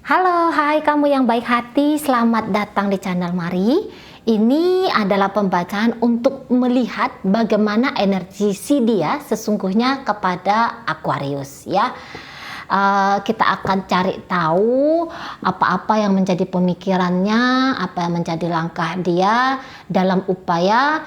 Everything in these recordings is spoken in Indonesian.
Halo, hai kamu yang baik hati, selamat datang di channel Mari. Ini adalah pembacaan untuk melihat bagaimana energi si dia sesungguhnya kepada Aquarius ya. Kita akan cari tahu apa-apa yang menjadi pemikirannya, apa yang menjadi langkah dia dalam upaya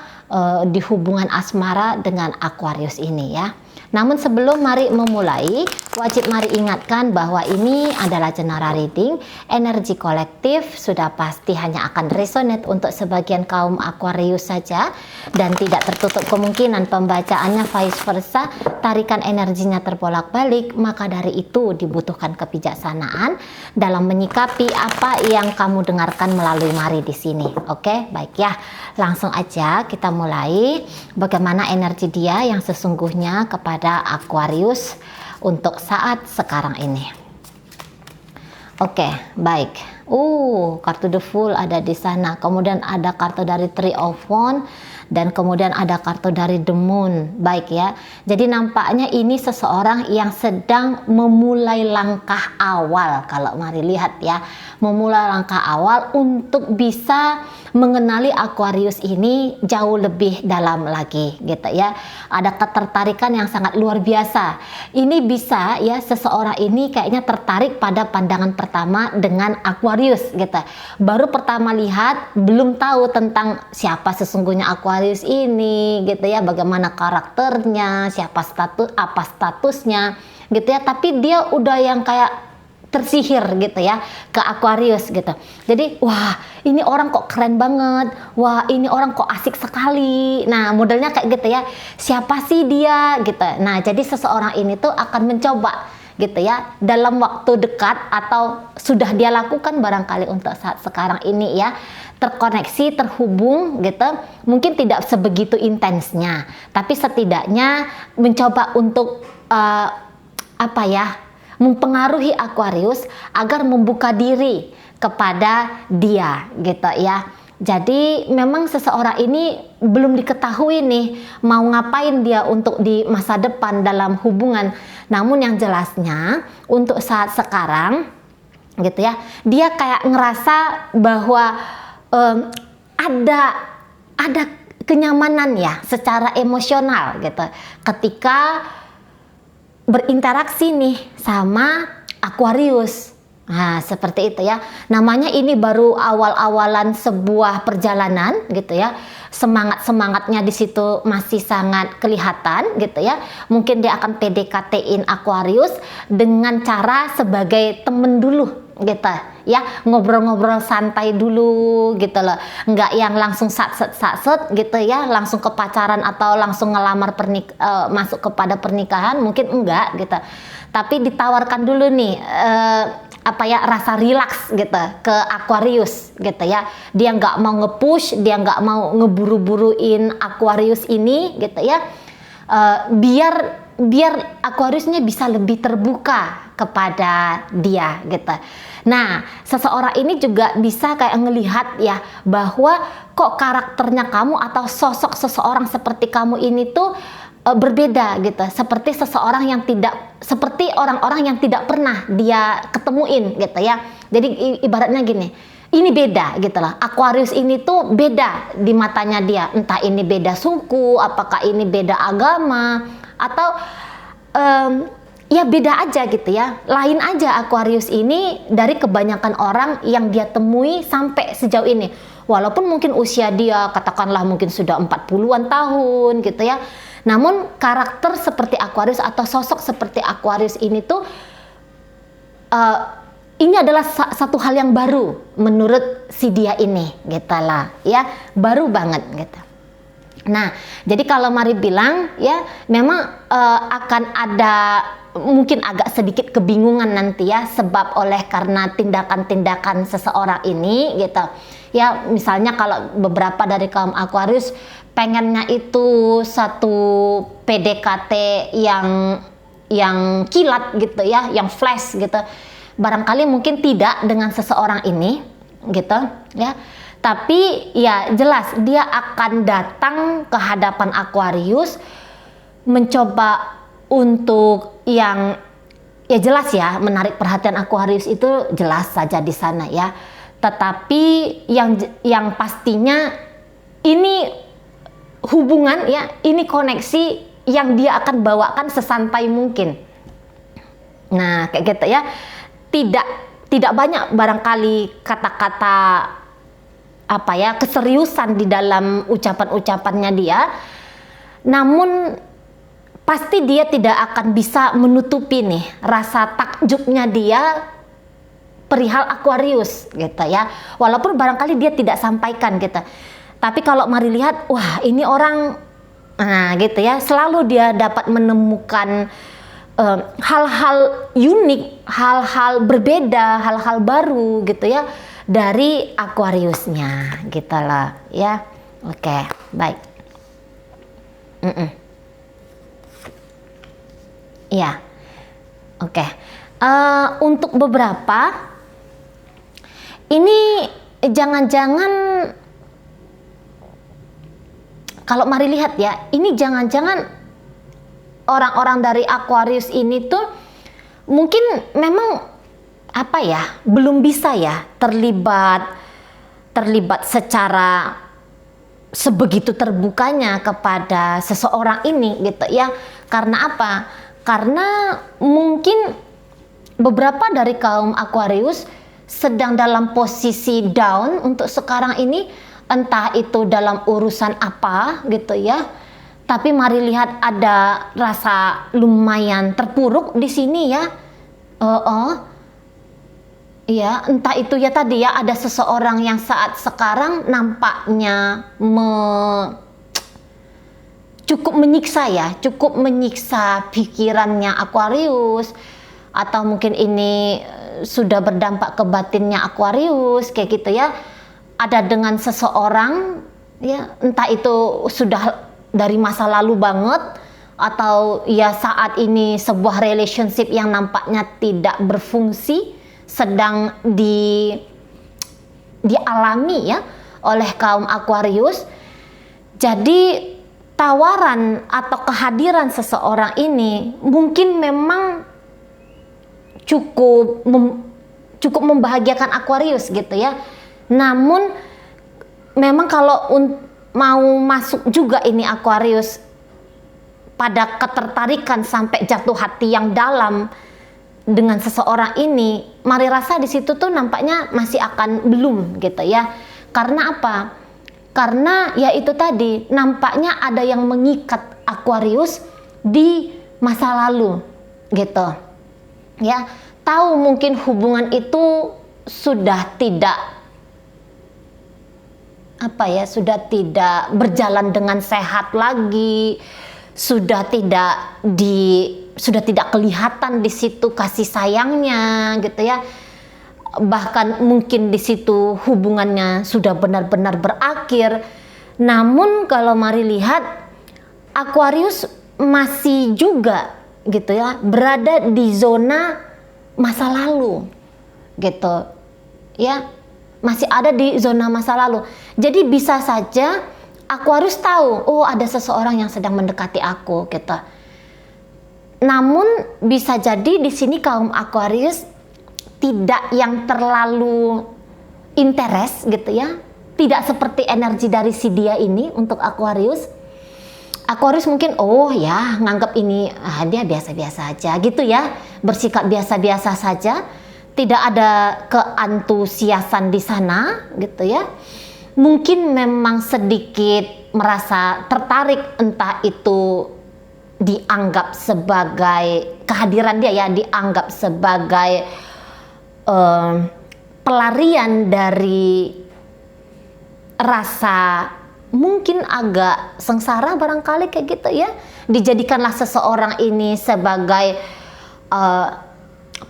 di hubungan asmara dengan Aquarius ini ya. Namun sebelum Mari memulai, wajib Mari ingatkan bahwa ini adalah general reading. Energi kolektif sudah pasti hanya akan resonate untuk sebagian kaum Aquarius saja, dan tidak tertutup kemungkinan pembacaannya vice versa, tarikan energinya terbolak-balik. Maka dari itu dibutuhkan kebijaksanaan dalam menyikapi apa yang kamu dengarkan melalui Mari di sini. Oke, baik ya. Langsung aja kita mulai bagaimana energi dia yang sesungguhnya kepada Aquarius untuk saat sekarang ini. Oke, baik. Kartu The Fool ada di sana. Kemudian ada kartu dari Three of Wands dan kemudian ada kartu dari The Moon. Baik ya. Jadi nampaknya ini seseorang yang sedang memulai langkah awal, kalau Mari lihat ya. Memulai langkah awal untuk bisa mengenali Aquarius ini jauh lebih dalam lagi gitu ya. Ada ketertarikan yang sangat luar biasa. Ini bisa ya, seseorang ini kayaknya tertarik pada pandangan pertama dengan Aquarius gitu. Baru pertama lihat, belum tahu tentang siapa sesungguhnya Aquarius ini gitu ya, bagaimana karakternya, apa statusnya gitu ya, tapi dia udah yang kayak tersihir gitu ya ke Aquarius gitu. Jadi wah, ini orang kok keren banget, wah ini orang kok asik sekali. Nah modelnya kayak gitu ya, siapa sih dia gitu. Nah jadi seseorang ini tuh akan mencoba gitu ya dalam waktu dekat, atau sudah dia lakukan barangkali untuk saat sekarang ini ya, terkoneksi, terhubung gitu. Mungkin tidak sebegitu intensnya, tapi setidaknya mencoba untuk mempengaruhi Aquarius agar membuka diri kepada dia gitu ya. Jadi memang seseorang ini belum diketahui nih mau ngapain dia untuk di masa depan dalam hubungan. Namun yang jelasnya untuk saat sekarang gitu ya, dia kayak ngerasa bahwa ada kenyamanan ya secara emosional gitu ketika berinteraksi nih sama Aquarius. Nah seperti itu ya, namanya ini baru awal-awalan sebuah perjalanan gitu ya. Semangatnya di situ masih sangat kelihatan gitu ya. Mungkin dia akan PDKT-in Aquarius dengan cara sebagai temen dulu gitu ya, ngobrol-ngobrol santai dulu gitu loh, nggak yang langsung satset gitu ya, langsung ke pacaran atau langsung ngelamar masuk kepada pernikahan, mungkin enggak gitu, tapi ditawarkan dulu nih rasa rilaks gitu ke Aquarius gitu ya. Dia nggak mau nge-push, dia nggak mau ngeburu-buruin Aquarius ini gitu ya, biar Aquariusnya bisa lebih terbuka kepada dia gitu. Nah seseorang ini juga bisa kayak ngelihat ya, bahwa kok karakternya kamu atau sosok seseorang seperti kamu ini tuh berbeda gitu, seperti seseorang yang seperti orang-orang yang tidak pernah dia ketemuin gitu ya. Jadi ibaratnya gini, ini beda gitu lah, Aquarius ini tuh beda di matanya dia, entah ini beda suku, apakah ini beda agama, atau ya beda aja gitu ya, lain aja Aquarius ini dari kebanyakan orang yang dia temui sampai sejauh ini. Walaupun mungkin usia dia katakanlah mungkin sudah 40-an tahun gitu ya, namun karakter seperti Aquarius atau sosok seperti Aquarius ini tuh ini adalah satu hal yang baru menurut si dia ini gitu lah ya, baru banget gitu. Nah jadi kalau Mari bilang ya, memang akan ada mungkin agak sedikit kebingungan nanti ya, sebab karena tindakan-tindakan seseorang ini gitu ya. Misalnya kalau beberapa dari kaum Aquarius pengennya itu satu PDKT yang kilat gitu ya, yang flash gitu, barangkali mungkin tidak dengan seseorang ini gitu ya. Tapi ya jelas dia akan datang ke hadapan Aquarius mencoba untuk yang ya jelas ya, menarik perhatian Aquarius itu jelas saja di sana ya. Tetapi yang pastinya ini hubungan ya, ini koneksi yang dia akan bawakan sesantai mungkin. Nah, kayak gitu ya. Tidak banyak barangkali kata-kata apa ya, keseriusan di dalam ucapan-ucapannya dia. Namun pasti dia tidak akan bisa menutupi nih rasa takjubnya dia perihal Aquarius gitu ya. Walaupun barangkali dia tidak sampaikan gitu. Tapi kalau mari lihat, wah ini orang, nah gitu ya, selalu dia dapat menemukan hal-hal unik, hal-hal berbeda, hal-hal baru gitu ya dari Aquariusnya gitu lah ya. Oke, baik. Ya, oke. Untuk beberapa ini jangan-jangan, kalau mari lihat ya, ini jangan-jangan orang-orang dari Aquarius ini tuh mungkin memang apa ya, belum bisa ya terlibat secara sebegitu terbukanya kepada seseorang ini gitu ya. Karena apa? Karena mungkin beberapa dari kaum Aquarius sedang dalam posisi down untuk sekarang ini, entah itu dalam urusan apa gitu ya. Tapi mari lihat ada rasa lumayan terpuruk di sini ya. Ya, entah itu ya tadi ya, ada seseorang yang saat sekarang nampaknya cukup menyiksa ya, cukup menyiksa pikirannya Aquarius, atau mungkin ini sudah berdampak ke batinnya Aquarius kayak gitu ya. Ada dengan seseorang ya, entah itu sudah dari masa lalu banget, atau ya saat ini sebuah relationship yang nampaknya tidak berfungsi sedang dialami ya oleh kaum Aquarius. Jadi tawaran atau kehadiran seseorang ini mungkin memang cukup membahagiakan Aquarius gitu ya. Namun memang kalau mau masuk juga ini Aquarius pada ketertarikan sampai jatuh hati yang dalam dengan seseorang ini, mari rasa di situ tuh nampaknya masih akan belum gitu ya. Karena apa? Karena ya itu tadi, nampaknya ada yang mengikat Aquarius di masa lalu gitu ya. Tahu mungkin hubungan itu sudah tidak sudah tidak berjalan dengan sehat lagi, sudah tidak kelihatan di situ kasih sayangnya gitu ya. Bahkan mungkin di situ hubungannya sudah benar-benar berakhir. Namun kalau mari lihat, Aquarius masih juga gitu ya berada di zona masa lalu gitu ya. Masih ada di zona masa lalu. Jadi bisa saja Aquarius tahu, oh ada seseorang yang sedang mendekati aku gitu. Namun bisa jadi di sini kaum Aquarius tidak yang terlalu interest gitu ya. Tidak seperti energi dari si dia ini untuk Aquarius. Aquarius mungkin oh ya nganggap ini dia biasa-biasa aja gitu ya. Bersikap biasa-biasa saja. Tidak ada keantusiasan di sana gitu ya. Mungkin memang sedikit merasa tertarik, entah itu dianggap sebagai kehadiran dia ya, dianggap sebagai pelarian dari rasa mungkin agak sengsara barangkali kayak gitu ya. Dijadikanlah seseorang ini sebagai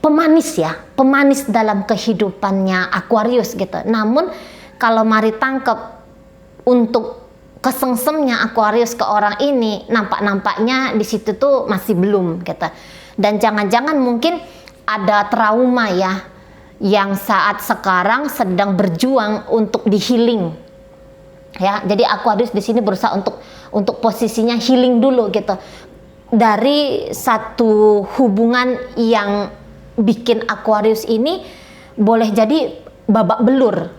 pemanis dalam kehidupannya Aquarius gitu. Namun kalau mari tangkap untuk kesengsemnya Aquarius ke orang ini, nampaknya di situ tuh masih belum gitu. Dan jangan-jangan mungkin ada trauma ya yang saat sekarang sedang berjuang untuk di healing. Ya, jadi Aquarius di sini berusaha untuk posisinya healing dulu gitu. Dari satu hubungan yang bikin Aquarius ini boleh jadi babak belur.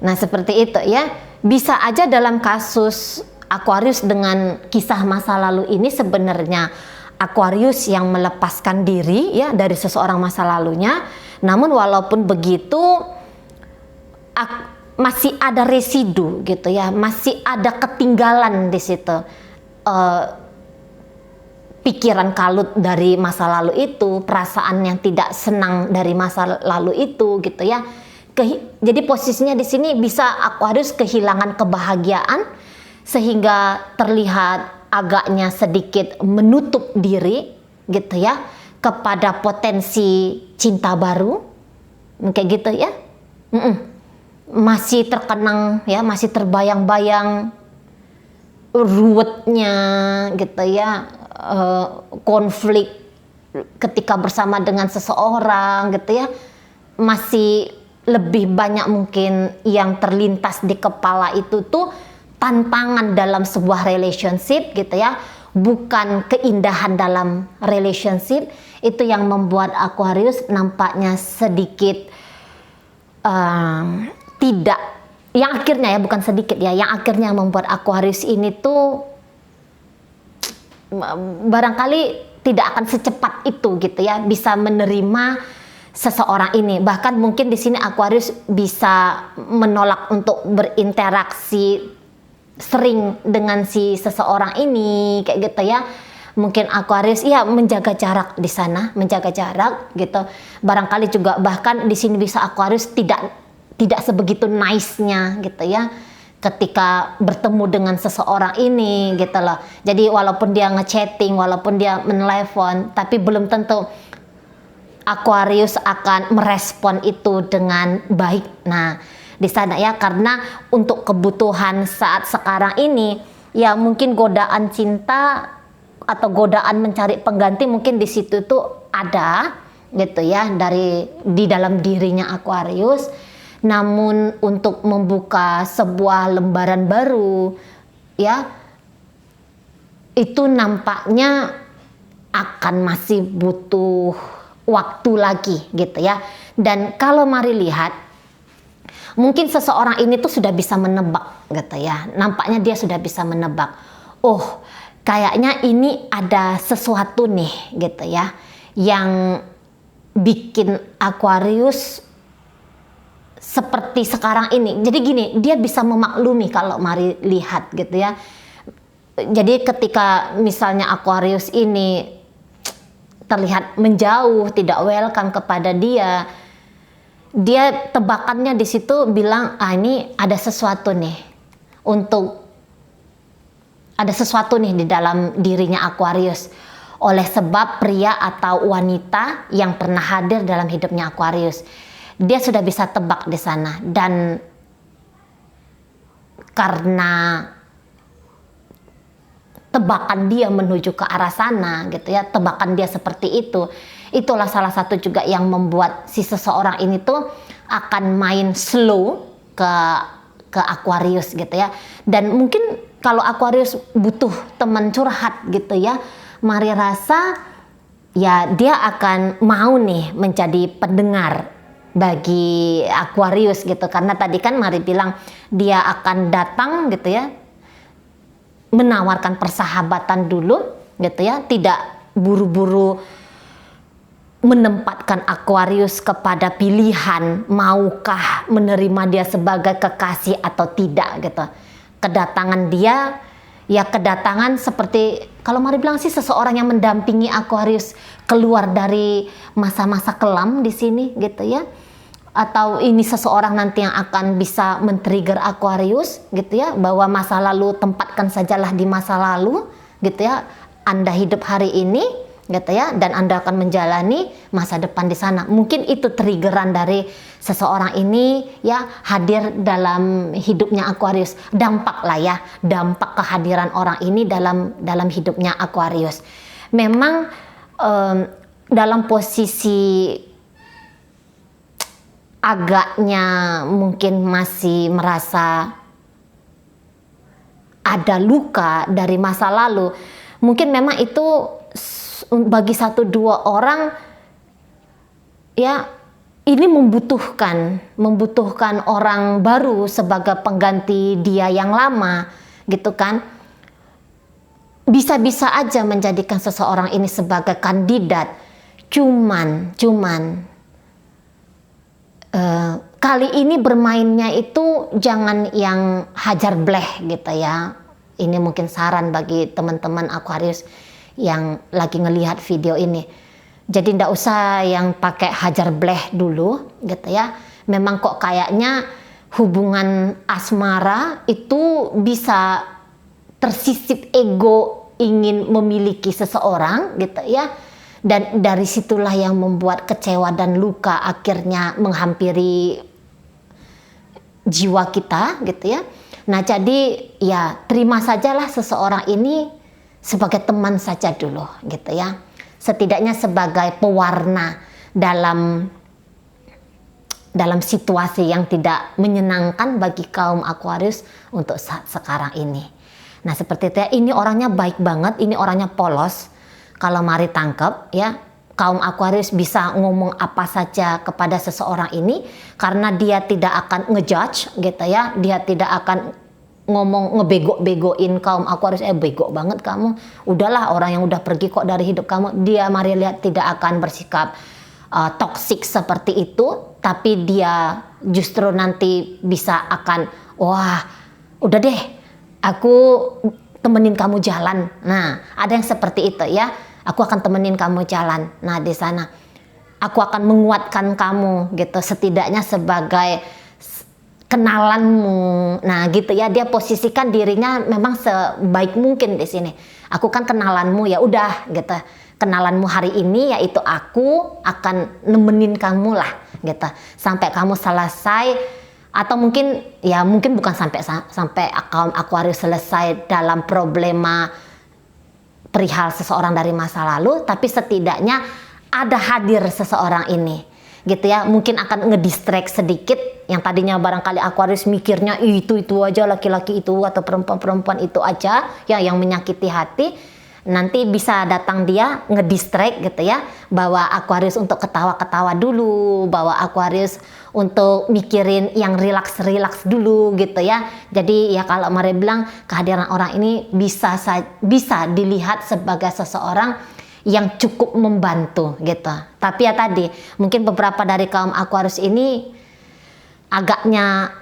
Nah, seperti itu ya. Bisa aja dalam kasus Aquarius dengan kisah masa lalu ini sebenarnya Aquarius yang melepaskan diri ya dari seseorang masa lalunya. Namun walaupun begitu masih ada residu gitu ya, masih ada ketinggalan di situ. Pikiran kalut dari masa lalu itu, perasaan yang tidak senang dari masa lalu itu gitu ya. Jadi posisinya di sini bisa Aquarius kehilangan kebahagiaan sehingga terlihat agaknya sedikit menutup diri gitu ya kepada potensi cinta baru kayak gitu ya. Masih terkenang ya, masih terbayang-bayang ruwetnya gitu ya, konflik ketika bersama dengan seseorang gitu ya, masih lebih banyak mungkin yang terlintas di kepala itu tuh tantangan dalam sebuah relationship gitu ya, bukan keindahan dalam relationship. Itu yang membuat Aquarius nampaknya sedikit tidak, yang akhirnya ya, bukan sedikit ya, yang akhirnya membuat Aquarius ini tuh barangkali tidak akan secepat itu gitu ya bisa menerima seseorang ini. Bahkan mungkin di sini Aquarius bisa menolak untuk berinteraksi sering dengan si seseorang ini kayak gitu ya. Mungkin Aquarius ya menjaga jarak di sana, menjaga jarak gitu. Barangkali juga bahkan di sini bisa Aquarius tidak sebegitu nice-nya gitu ya ketika bertemu dengan seseorang ini gitu loh. Jadi walaupun dia ngechatting, walaupun dia menelepon, tapi belum tentu Aquarius akan merespon itu dengan baik. Nah, di sana ya, karena untuk kebutuhan saat sekarang ini ya mungkin godaan cinta atau godaan mencari pengganti mungkin di situ tuh ada gitu ya di dalam dirinya Aquarius. Namun untuk membuka sebuah lembaran baru ya itu nampaknya akan masih butuh waktu lagi gitu ya. Dan kalau mari lihat, mungkin seseorang ini tuh sudah bisa menebak gitu ya. Nampaknya dia sudah bisa menebak. Oh, kayaknya ini ada sesuatu nih gitu ya yang bikin Aquarius seperti sekarang ini. Jadi gini, dia bisa memaklumi kalau mari lihat gitu ya. Jadi ketika misalnya Aquarius ini terlihat menjauh, tidak welcome kepada dia tebakannya di situ bilang, ini ada sesuatu nih di dalam dirinya Aquarius. Oleh sebab pria atau wanita yang pernah hadir dalam hidupnya Aquarius, dia sudah bisa tebak di sana. Dan karena tebakan dia menuju ke arah sana gitu ya, tebakan dia seperti itu, itulah salah satu juga yang membuat si seseorang ini tuh akan main slow ke Aquarius gitu ya. Dan mungkin kalau Aquarius butuh teman curhat gitu ya, mari rasa ya dia akan mau nih menjadi pendengar bagi Aquarius gitu. Karena tadi kan mari bilang dia akan datang gitu ya, menawarkan persahabatan dulu gitu ya, tidak buru-buru menempatkan Aquarius kepada pilihan maukah menerima dia sebagai kekasih atau tidak gitu. Kedatangan dia ya kedatangan seperti kalau mari bilang sih seseorang yang mendampingi Aquarius keluar dari masa-masa kelam di sini gitu ya. Atau ini seseorang nanti yang akan bisa men-trigger Aquarius gitu ya, bahwa masa lalu tempatkan sajalah di masa lalu gitu ya. Anda hidup hari ini gitu ya, dan Anda akan menjalani masa depan di sana. Mungkin itu triggeran dari seseorang ini ya hadir dalam hidupnya Aquarius. Dampak lah ya, dampak kehadiran orang ini dalam hidupnya Aquarius. Memang dalam posisi agaknya mungkin masih merasa ada luka dari masa lalu. Mungkin memang itu bagi 1-2 orang ya ini membutuhkan orang baru sebagai pengganti dia yang lama, gitu kan. Bisa-bisa aja menjadikan seseorang ini sebagai kandidat. Cuman kali ini bermainnya itu jangan yang hajar bleh gitu ya. Ini mungkin saran bagi teman-teman Aquarius yang lagi ngelihat video ini. Jadi ndak usah yang pakai hajar bleh dulu gitu ya. Memang kok kayaknya hubungan asmara itu bisa tersisip ego ingin memiliki seseorang gitu ya. Dan dari situlah yang membuat kecewa dan luka akhirnya menghampiri jiwa kita gitu ya. Nah jadi ya terima sajalah seseorang ini sebagai teman saja dulu gitu ya. Setidaknya sebagai pewarna dalam situasi yang tidak menyenangkan bagi kaum Aquarius untuk saat sekarang ini. Nah seperti itu ya, ini orangnya baik banget, ini orangnya polos. Kalau mari tangkap ya, kaum Aquarius bisa ngomong apa saja kepada seseorang ini karena dia tidak akan ngejudge gitu ya, dia tidak akan ngomong ngebego-begoin kaum Aquarius, bego banget kamu, udahlah orang yang udah pergi kok dari hidup kamu. Dia mari lihat tidak akan bersikap toksik seperti itu, tapi dia justru nanti bisa akan wah udah deh aku temenin kamu jalan. Nah ada yang seperti itu ya. Aku akan temenin kamu jalan. Nah di sana aku akan menguatkan kamu gitu, setidaknya sebagai kenalanmu. Nah gitu ya, dia posisikan dirinya memang sebaik mungkin di sini. Aku kan kenalanmu, ya udah gitu. Kenalanmu hari ini yaitu aku akan nemenin kamu lah gitu sampai kamu selesai, atau mungkin bukan sampai kaum Aquarius selesai dalam problema perihal seseorang dari masa lalu, tapi setidaknya ada hadir seseorang ini gitu ya, mungkin akan ngedistract sedikit yang tadinya barangkali Aquarius mikirnya itu aja laki-laki itu atau perempuan itu aja ya yang menyakiti hati. Nanti bisa datang dia ngedistract gitu ya, bawa Aquarius untuk ketawa-ketawa dulu, bawa Aquarius untuk mikirin yang rilaks dulu gitu ya. Jadi ya kalau Mari bilang kehadiran orang ini bisa dilihat sebagai seseorang yang cukup membantu gitu. Tapi ya tadi mungkin beberapa dari kaum Aquarius ini agaknya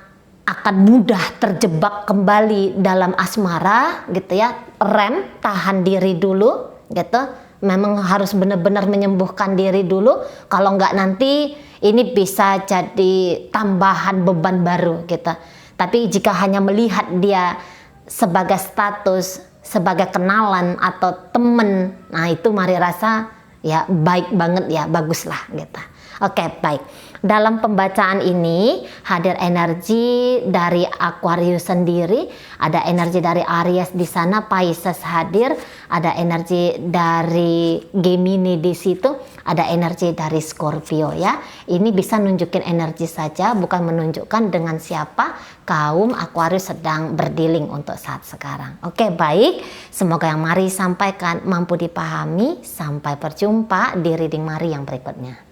akan mudah terjebak kembali dalam asmara gitu ya. Tahan diri dulu gitu, memang harus benar-benar menyembuhkan diri dulu, kalau nggak nanti ini bisa jadi tambahan beban baru gitu. Tapi jika hanya melihat dia sebagai status, sebagai kenalan atau temen, nah itu Mari rasa ya baik banget ya, baguslah gitu. Oke, baik. Dalam pembacaan ini hadir energi dari Aquarius sendiri, ada energi dari Aries di sana, Pisces hadir, ada energi dari Gemini di situ, ada energi dari Scorpio ya. Ini bisa nunjukin energi saja, bukan menunjukkan dengan siapa kaum Aquarius sedang berdealing untuk saat sekarang. Oke, baik. Semoga yang Mari sampaikan mampu dipahami. Sampai berjumpa di reading Mari yang berikutnya.